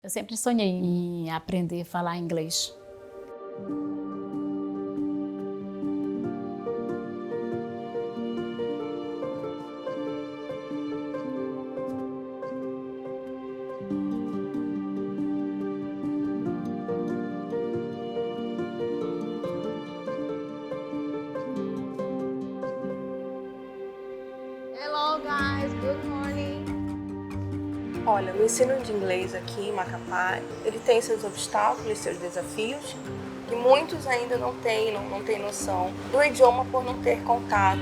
Eu sempre sonhei em aprender a falar inglês. Hello guys, good morning. Olha, o ensino de inglês aqui em Macapá, ele tem seus obstáculos, seus desafios, e muitos ainda não têm noção do idioma por não ter contato.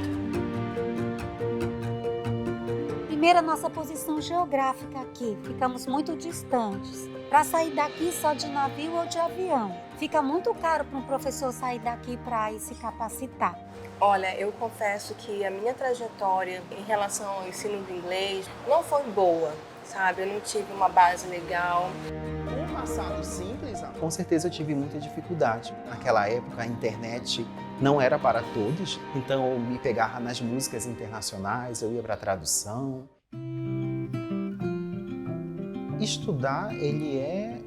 Primeiro, a nossa posição geográfica aqui, ficamos muito distantes. Para sair daqui só de navio ou de avião, fica muito caro para um professor sair daqui para ir se capacitar. Olha, eu confesso que a minha trajetória em relação ao ensino de inglês não foi boa, sabe? Eu não tive uma base legal. Um passado simples, Com certeza eu tive muita dificuldade. Naquela época a internet não era para todos, então eu me pegava nas músicas internacionais, eu ia para a tradução. Estudar, ele é,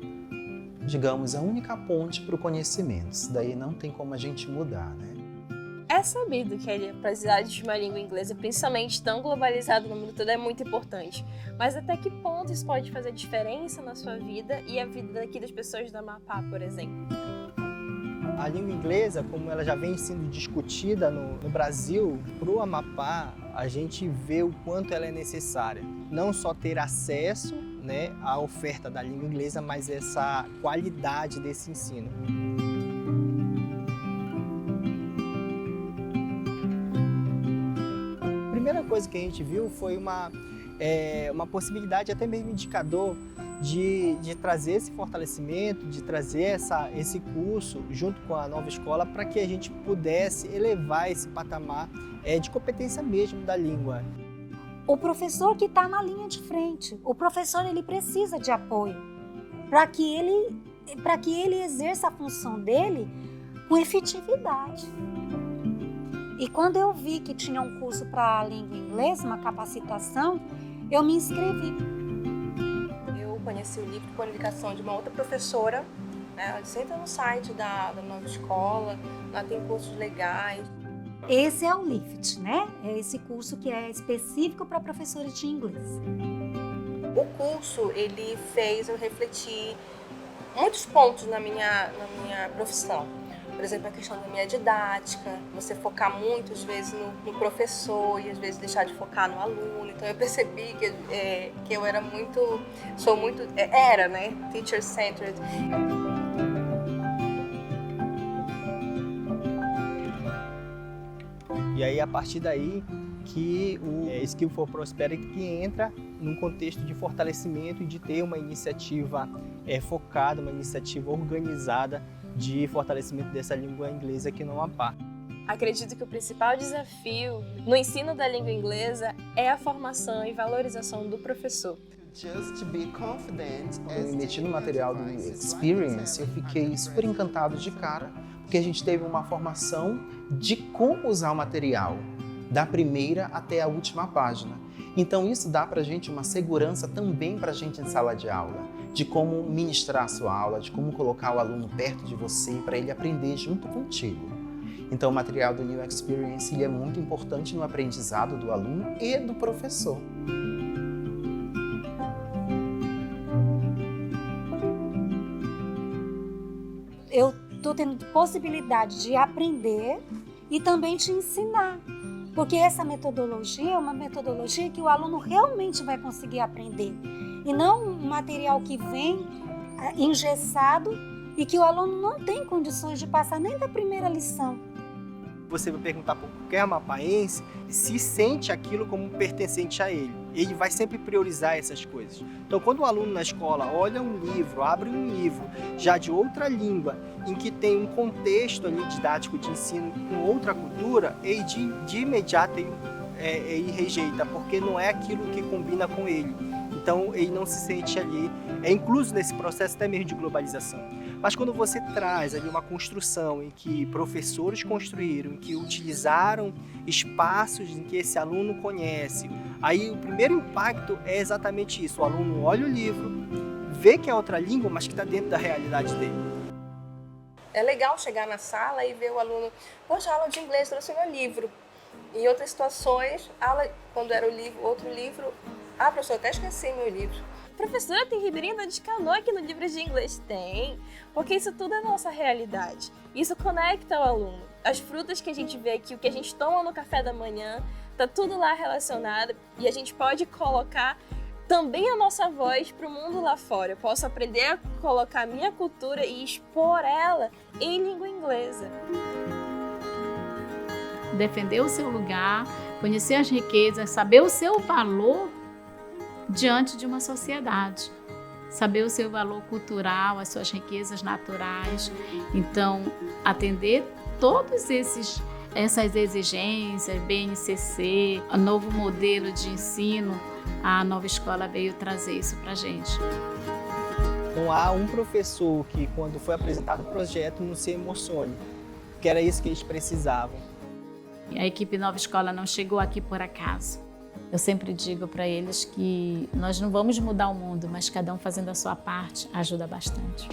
digamos, a única ponte para o conhecimento. Isso daí não tem como a gente mudar, né? É sabido que a aprendizagem de uma língua inglesa, principalmente tão globalizada no mundo todo, é muito importante. Mas até que ponto isso pode fazer diferença na sua vida e a vida daqui das pessoas do Amapá, por exemplo? a língua inglesa, como ela já vem sendo discutida no Brasil, para o Amapá, a gente vê o quanto ela é necessária. Não só ter acesso, né, à oferta da língua inglesa, mas essa qualidade desse ensino. A primeira coisa que a gente viu foi uma possibilidade, até mesmo indicador, de trazer esse fortalecimento, de trazer esse curso junto com a nova escola para que a gente pudesse elevar esse patamar de competência mesmo da língua. O professor que está na linha de frente, o professor ele precisa de apoio para que ele exerça a função dele com efetividade. E quando eu vi que tinha um curso para a língua inglesa, uma capacitação, eu me inscrevi. Eu conheci o livro por indicação de uma outra professora, né? Ela disse, entra no site da nova escola, lá tem cursos legais. Esse é o LIFT, né? É esse curso que é específico para professores de inglês. O curso, ele fez eu refletir muitos pontos na minha profissão. Por exemplo, a questão da minha didática, você focar muito, às vezes, no professor e, às vezes, deixar de focar no aluno. Então, eu percebi que eu era né, teacher-centered. E aí, a partir daí, que o Skill for Prosperity que entra num contexto de fortalecimento e de ter uma iniciativa focada, uma iniciativa organizada de fortalecimento dessa língua inglesa aqui no Amapá. Acredito que o principal desafio no ensino da língua inglesa é a formação e valorização do professor. Quando eu me meti no material do Experience, eu fiquei super encantado de cara, porque a gente teve uma formação de como usar o material, da primeira até a última página. Então isso dá pra gente uma segurança também pra gente em sala de aula, de como ministrar a sua aula, de como colocar o aluno perto de você para ele aprender junto contigo. Então o material do New Experience ele é muito importante no aprendizado do aluno e do professor. Eu estou tendo possibilidade de aprender e também de ensinar. Porque essa metodologia é uma metodologia que o aluno realmente vai conseguir aprender. E não um material que vem engessado e que o aluno não tem condições de passar nem da primeira lição. Você vai perguntar para qualquer amapaense se sente aquilo como pertencente a ele. Ele vai sempre priorizar essas coisas. Então, quando o aluno na escola olha um livro, abre um livro já de outra língua, em que tem um contexto ali didático de ensino com outra cultura, ele de imediato ele rejeita, porque não é aquilo que combina com ele. Então, ele não se sente ali, incluso nesse processo até mesmo de globalização. Mas quando você traz ali uma construção em que professores construíram, em que utilizaram espaços em que esse aluno conhece, aí o primeiro impacto é exatamente isso. O aluno olha o livro, vê que é outra língua, mas que está dentro da realidade dele. É legal chegar na sala e ver o aluno, poxa, aula de inglês, trouxe meu livro. Em outras situações, quando era outro livro, professor, até esqueci meu livro. Professora, tem ribeirinho de canoa aqui no livro de inglês? Tem, porque isso tudo é nossa realidade. Isso conecta o aluno. As frutas que a gente vê aqui, o que a gente toma no café da manhã, tá tudo lá relacionado e a gente pode colocar também a nossa voz para o mundo lá fora. Eu posso aprender a colocar a minha cultura e expor ela em língua inglesa. Defender o seu lugar, conhecer as riquezas, saber o seu valor diante de uma sociedade. Saber o seu valor cultural, as suas riquezas naturais. Então, atender todos essas exigências, BNCC, o novo modelo de ensino, a nova escola veio trazer isso para a gente. Não há um professor que, quando foi apresentado o projeto, não se emocione, porque era isso que eles precisavam. A equipe Nova Escola não chegou aqui por acaso. Eu sempre digo para eles que nós não vamos mudar o mundo, mas cada um fazendo a sua parte ajuda bastante.